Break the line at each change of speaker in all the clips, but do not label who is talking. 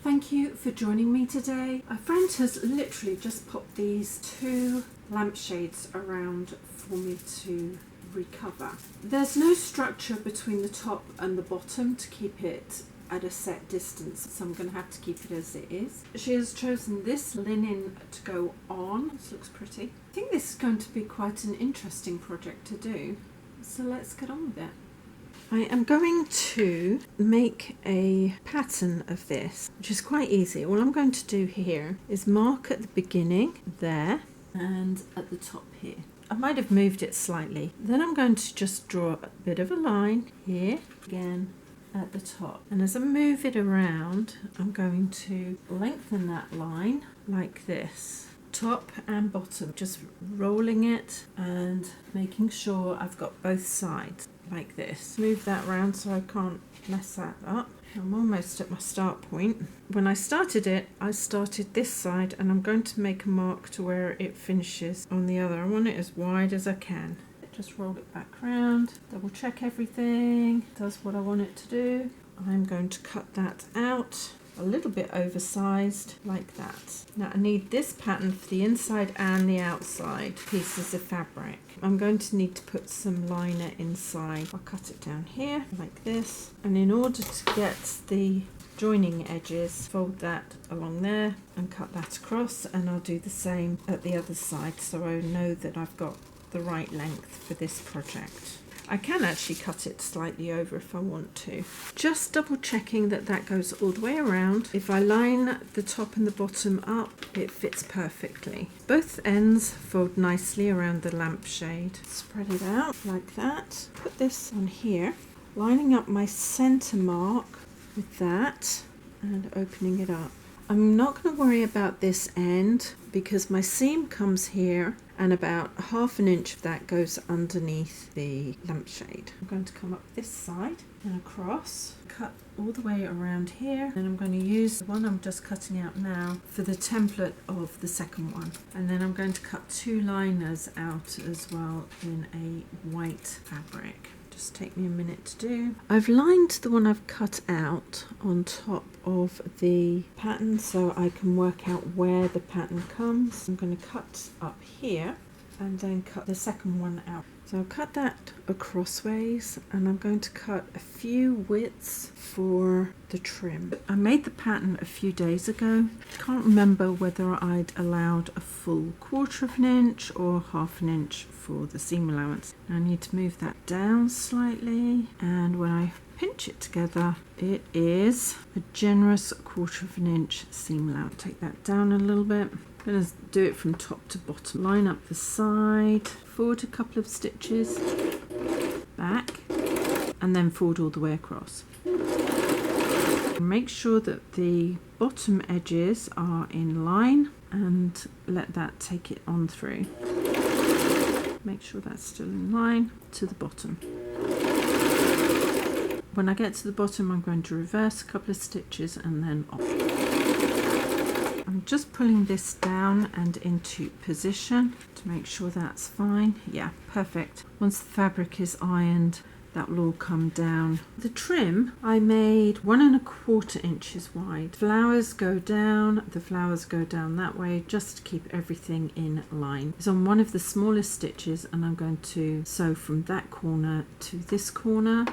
Thank you for joining me today. A friend has literally just popped these two lampshades around for me to recover. There's no structure between the top and the bottom to keep it at a set distance, so I'm going to have to keep it as it is. She has chosen this linen to go on. This looks pretty. I think this is going to be quite an interesting project to do, so let's get on with it. I am going to make a pattern of this, which is quite easy. All I'm going to do here is mark at the beginning there and at the top here. I might have moved it slightly. Then I'm going to just draw a bit of a line here again at the top. And as I move it around, I'm going to lengthen that line like this. Top and bottom, just rolling it and making sure I've got both sides like this. Move that round so I can't mess that up. I'm almost at my start point. When I started it, I started this side and I'm going to make a mark to where it finishes on the other. I want it as wide as I can. Just roll it back round, double check everything does what I want it to do. I'm going to cut that out a little bit oversized like that. Now I need this pattern for the inside and the outside pieces of fabric. I'm going to need to put some liner inside. I'll cut it down here like this, and in order to get the joining edges, fold that along there and cut that across, and I'll do the same at the other side so I know that I've got the right length for this project. I can actually cut it slightly over if I want to. Just double checking that that goes all the way around. If I line the top and the bottom up, it fits perfectly. Both ends fold nicely around the lampshade. Spread it out like that. Put this on here, lining up my center mark with that and opening it up. I'm not going to worry about this end because my seam comes here and about 1/2 inch of that goes underneath the lampshade. I'm going to come up this side and across, cut all the way around here, and I'm going to use the one I'm just cutting out now for the template of the second one. And then I'm going to cut 2 liners out as well in a white fabric. Just take me a minute to do. I've lined the one I've cut out on top of the pattern so I can work out where the pattern comes. I'm going to cut up here and then cut the second one out. So I'll cut that acrossways and I'm going to cut a few widths for the trim. I made the pattern a few days ago. Can't remember whether I'd allowed a full 1/4 inch or 1/2 inch for the seam allowance. I need to move that down slightly, and when I pinch it together, it is a generous 1/4 inch seam allowance. Take that down a little bit. I'm going to do it from top to bottom. Line up the side, forward a couple of stitches, back, and then forward all the way across. Make sure that the bottom edges are in line and let that take it on through. Make sure that's still in line to the bottom. When I get to the bottom, I'm going to reverse a couple of stitches and then off. I'm just pulling this down and into position to make sure that's fine. Yeah, perfect. Once the fabric is ironed, that will all come down. The trim I made 1 1/4 inches wide. Flowers go down, the flowers go down that way just to keep everything in line. It's on one of the smallest stitches and I'm going to sew from that corner to this corner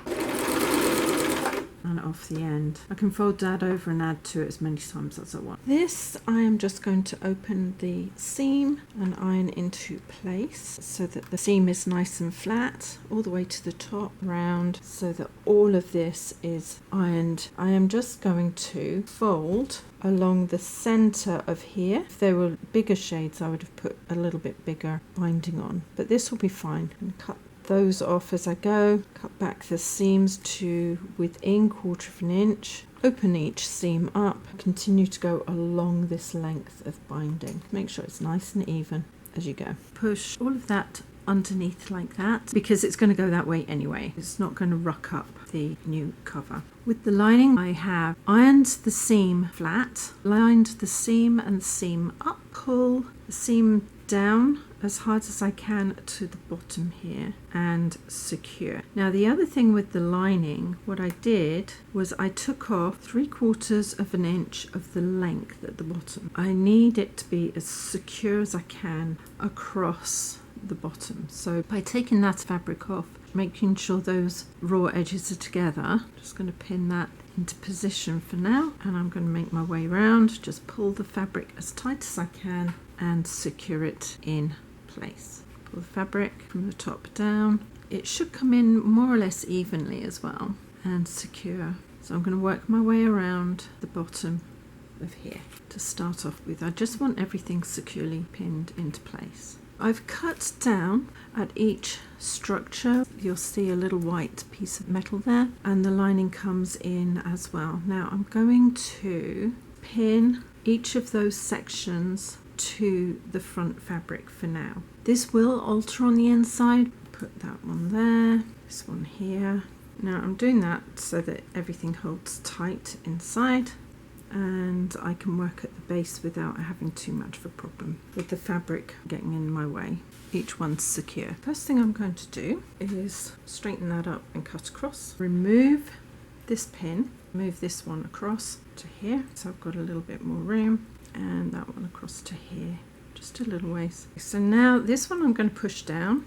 and off the end. I can fold that over and add to it as many times as I want. This I am just going to open the seam and iron into place so that the seam is nice and flat all the way to the top round so that all of this is ironed. I am just going to fold along the center of here. If there were bigger shades I would have put a little bit bigger binding on, but this will be fine. And cut those off as I go, cut back the seams to within 1/4 inch, open each seam up, continue to go along this length of binding. Make sure it's nice and even as you go. Push all of that underneath like that because it's going to go that way anyway. It's not going to ruck up the new cover. With the lining, I have ironed the seam flat, lined the seam and seam up, pull the seam down as hard as I can to the bottom here and secure. Now the other thing with the lining, what I did was I took off 3/4 of an inch of the length at the bottom. I need it to be as secure as I can across the bottom. So by taking that fabric off, making sure those raw edges are together, I'm just going to pin that into position for now, and I'm going to make my way around, just pull the fabric as tight as I can and secure it in place. Pull the fabric from the top down. It should come in more or less evenly as well, and secure. So I'm going to work my way around the bottom of here to start off with. I just want everything securely pinned into place. I've cut down at each structure. You'll see a little white piece of metal there, and the lining comes in as well. Now I'm going to pin each of those sections to the front fabric for now. This will alter on the inside. Put that one there, this one here. Now I'm doing that so that everything holds tight inside, and I can work at the base without having too much of a problem with the fabric getting in my way. Each one's secure. First thing I'm going to do is straighten that up and cut across. Remove this pin, move this one across to here, so I've got a little bit more room, and that one across to here, just a little ways. So now this one I'm going to push down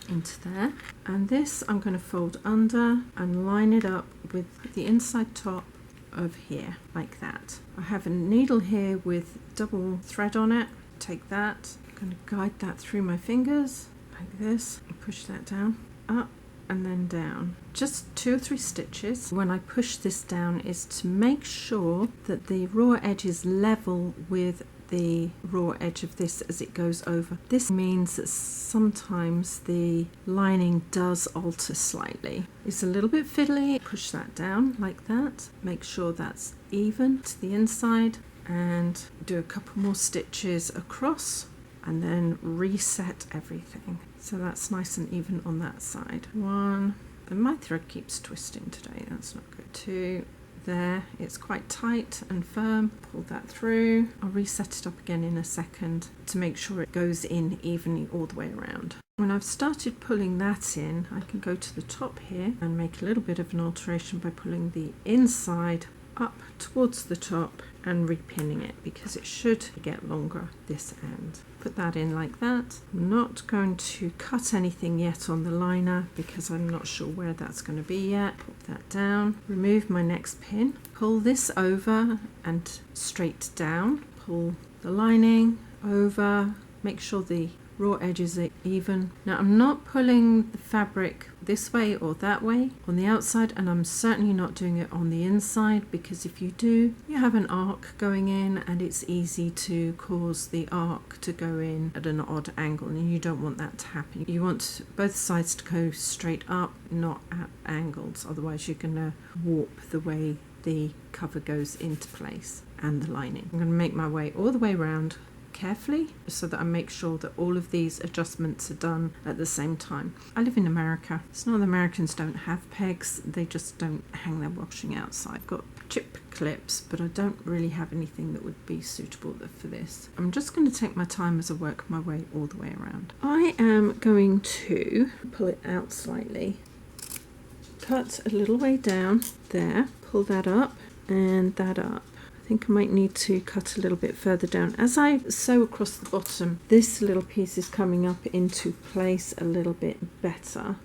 into there, and this I'm going to fold under and line it up with the inside top of here, like that. I have a needle here with double thread on it. Take that, I'm going to guide that through my fingers like this, and push that down, up and then down. Just 2 or 3 stitches. When I push this down is to make sure that the raw edge is level with the raw edge of this as it goes over. This means that sometimes the lining does alter slightly. It's a little bit fiddly. Push that down like that. Make sure that's even to the inside, and do a couple more stitches across, and then reset everything. So that's nice and even on that side. 1, and my thread keeps twisting today, that's not good. 2, there, it's quite tight and firm. Pull that through. I'll reset it up again in a second to make sure it goes in evenly all the way around. When I've started pulling that in, I can go to the top here and make a little bit of an alteration by pulling the inside up towards the top and repinning it, because it should get longer this end. Put that in like that. I'm not going to cut anything yet on the liner because I'm not sure where that's going to be yet. Put that down. Remove my next pin. Pull this over and straight down. Pull the lining over. Make sure the raw edges are even. Now I'm not pulling the fabric this way or that way on the outside, and I'm certainly not doing it on the inside, because if you do, you have an arc going in and it's easy to cause the arc to go in at an odd angle, and you don't want that to happen. You want both sides to go straight up, not at angles, otherwise you're going to warp the way the cover goes into place and the lining. I'm going to make my way all the way around carefully so that I make sure that all of these adjustments are done at the same time. I live in America. It's not that Americans don't have pegs, they just don't hang their washing outside. I've got chip clips, but I don't really have anything that would be suitable for this. I'm just going to take my time as I work my way all the way around. I am going to pull it out slightly, cut a little way down there, pull that up and that up. I think I might need to cut a little bit further down. As I sew across the bottom, this little piece is coming up into place a little bit better.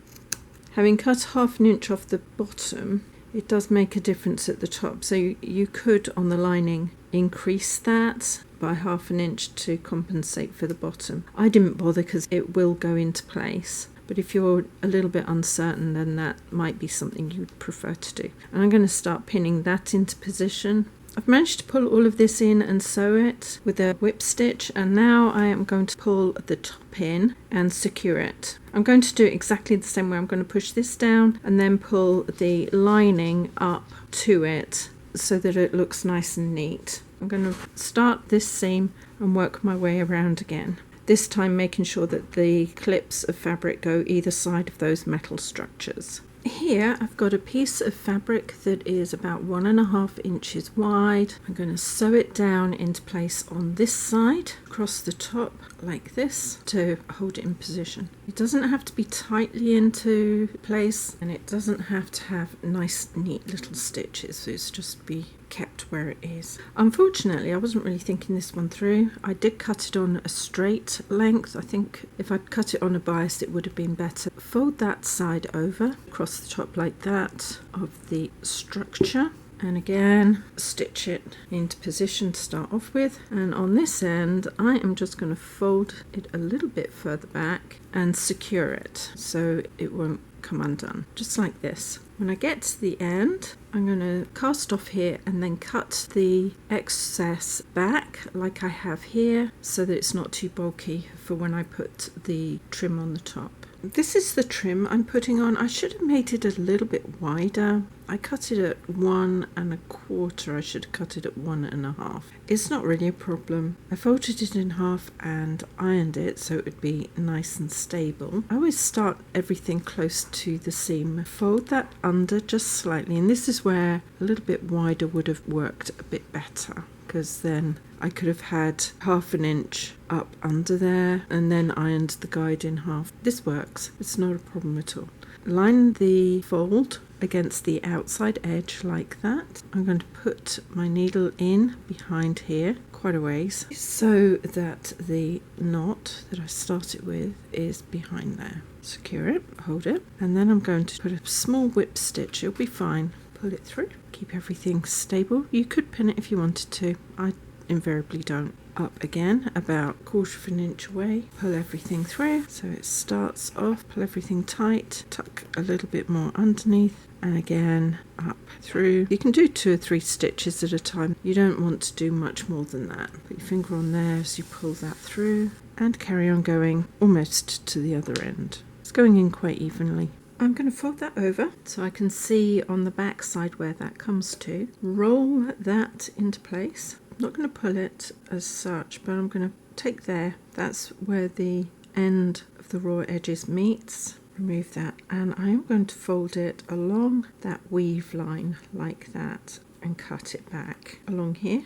Having cut 1/2 inch off the bottom, it does make a difference at the top. So you could, on the lining, increase that by 1/2 inch to compensate for the bottom. I didn't bother because it will go into place. But if you're a little bit uncertain, then that might be something you'd prefer to do. And I'm going to start pinning that into position. I've managed to pull all of this in and sew it with a whip stitch, and now I am going to pull the top in and secure it. I'm going to do it exactly the same way. I'm going to push this down and then pull the lining up to it so that it looks nice and neat. I'm going to start this seam and work my way around again. This time making sure that the clips of fabric go either side of those metal structures. Here I've got a piece of fabric that is about 1.5 inches wide. I'm going to sew it down into place on this side, across the top like this, to hold it in position. It doesn't have to be tightly into place, and it doesn't have to have nice neat little stitches. It's just be kept where it is. Unfortunately, I wasn't really thinking this one through. I did cut it on a straight length. I think if I'd cut it on a bias it would have been better. Fold that side over across the top like that of the structure, and again stitch it into position to start off with. And on this end I am just going to fold it a little bit further back and secure it so it won't come undone, just like this. When I get to the end, I'm going to cast off here and then cut the excess back like I have here, so that it's not too bulky for when I put the trim on the top. This is the trim I'm putting on. I should have made it a little bit wider. I cut it at 1.25. I should have cut it at 1.5. It's not really a problem. I folded it in half and ironed it so it would be nice and stable. I always start everything close to the seam. Fold that under just slightly, and this is where a little bit wider would have worked a bit better, because then I could have had 1/2 inch up under there and then ironed the guide in half. This works, it's not a problem at all. Line the fold against the outside edge like that. I'm going to put my needle in behind here quite a ways so that the knot that I started with is behind there. Secure it, hold it, and then I'm going to put a small whip stitch. It'll be fine. Pull it through, keep everything stable. You could pin it if you wanted to. I invariably don't. Up again about 1/4 inch away, pull everything through so it starts off, pull everything tight, tuck a little bit more underneath, and again up through. You can do 2 or 3 stitches at a time. You don't want to do much more than that. Put your finger on there as you pull that through and carry on going almost to the other end. It's going in quite evenly. I'm going to fold that over so I can see on the back side where that comes to. Roll that into place. I'm not going to pull it as such, but I'm going to take there. That's where the end of the raw edges meets. Remove that, and I'm going to fold it along that weave line like that and cut it back along here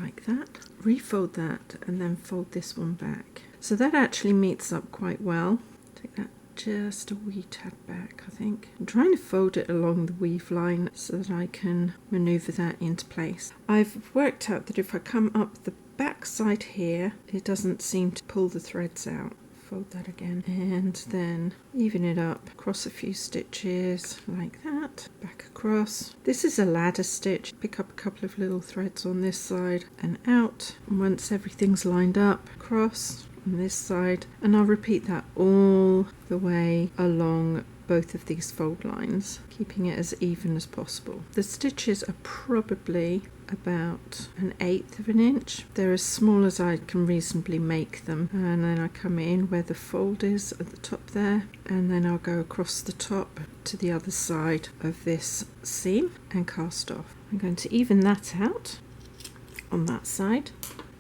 like that. Refold that and then fold this one back. So that actually meets up quite well. Take that just a wee tad back, I think. I'm trying to fold it along the weave line so that I can maneuver that into place. I've worked out that if I come up the back side here, it doesn't seem to pull the threads out. Fold that again and then even it up, across a few stitches like that, back across. This is a ladder stitch. Pick up a couple of little threads on this side and out, and once everything's lined up, across on this side, and I'll repeat that all the way along both of these fold lines, keeping it as even as possible. The stitches are probably about 1/8 of an inch. They're as small as I can reasonably make them, and then I come in where the fold is at the top there, and then I'll go across the top to the other side of this seam and cast off. I'm going to even that out on that side.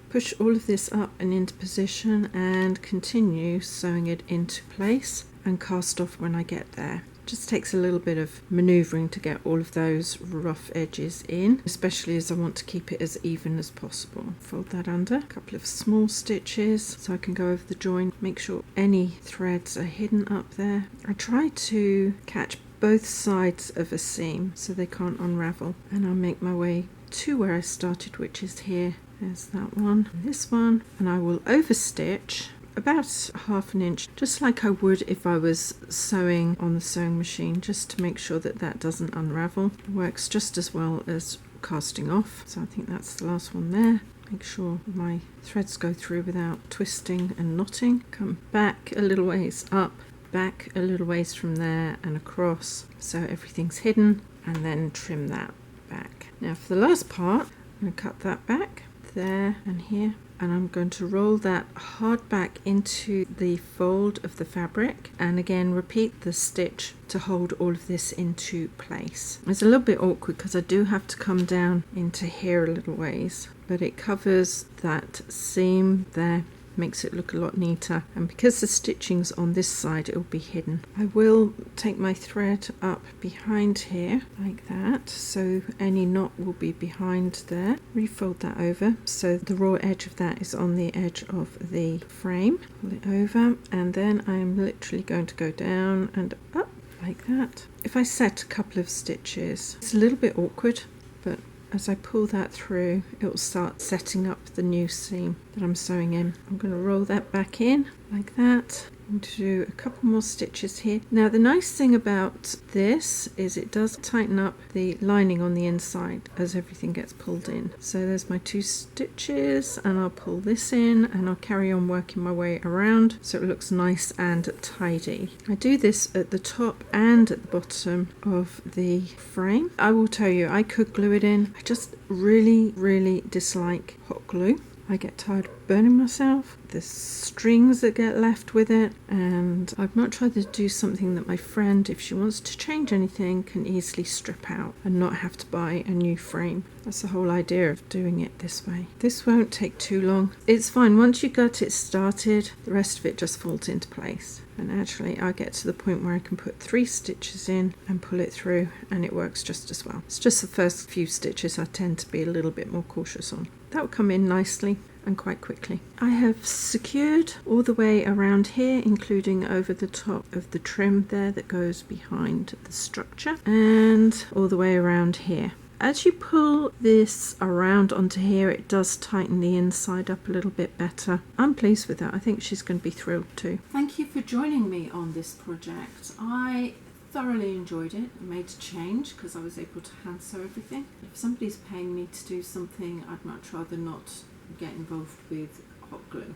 Push all of this up and into position and continue sewing it into place and cast off when I get there. Just takes a little bit of manoeuvring to get all of those rough edges in, especially as I want to keep it as even as possible. Fold that under, a couple of small stitches so I can go over the join, make sure any threads are hidden up there. I try to catch both sides of a seam so they can't unravel, and I'll make my way to where I started, which is here. There's that one, and this one, and I will overstitch about 1/2 inch, just like I would if I was sewing on the sewing machine, just to make sure that that doesn't unravel. It works just as well as casting off, so I think that's the last one there. Make sure my threads go through without twisting and knotting. Come back a little ways up, back a little ways from there and across so everything's hidden, and then trim that back. Now for the last part, I'm going to cut that back there and here, and I'm going to roll that hard back into the fold of the fabric, and again repeat the stitch to hold all of this into place. It's a little bit awkward because I do have to come down into here a little ways, but it covers that seam there makes it look a lot neater, and because the stitching's on this side it will be hidden. I will take my thread up behind here like that, so any knot will be behind there. Refold that over so the raw edge of that is on the edge of the frame. Pull it over, and then I'm literally going to go down and up like that. If I set a couple of stitches, it's a little bit awkward, but as I pull that through, it will start setting up the new seam that I'm sewing in. I'm going to roll that back in like that. I'm going to do a couple more stitches here. Now the nice thing about this is it does tighten up the lining on the inside as everything gets pulled in. So there's my 2 stitches, and I'll pull this in and I'll carry on working my way around so it looks nice and tidy. I do this at the top and at the bottom of the frame. I will tell you, I could glue it in. I just really dislike hot glue. I get tired of burning myself, the strings that get left with it, and I'd much rather do something that my friend, if she wants to change anything, can easily strip out and not have to buy a new frame. That's the whole idea of doing it this way. This won't take too long. It's fine, once you get it started, the rest of it just falls into place. And actually I get to the point where I can put 3 stitches in and pull it through, and it works just as well. It's just the first few stitches I tend to be a little bit more cautious on. That will come in nicely and quite quickly. I have secured all the way around here, including over the top of the trim there that goes behind the structure, and all the way around here. As you pull this around onto here, it does tighten the inside up a little bit better. I'm pleased with that. I think she's going to be thrilled too. Thank you for joining me on this project. I thoroughly enjoyed it. I made a change because I was able to hand sew everything. If somebody's paying me to do something, I'd much rather not get involved with hot glue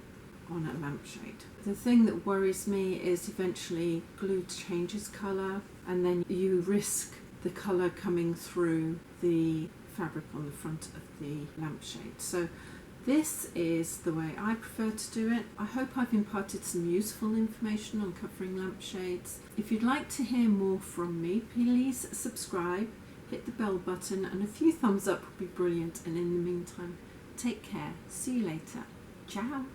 on a lampshade. The thing that worries me is eventually glue changes colour, and then you risk the colour coming through the fabric on the front of the lampshade. So this is the way I prefer to do it. I hope I've imparted some useful information on covering lampshades. If you'd like to hear more from me, please subscribe, hit the bell button, and a few thumbs up would be brilliant. And in the meantime, take care. See you later. Ciao.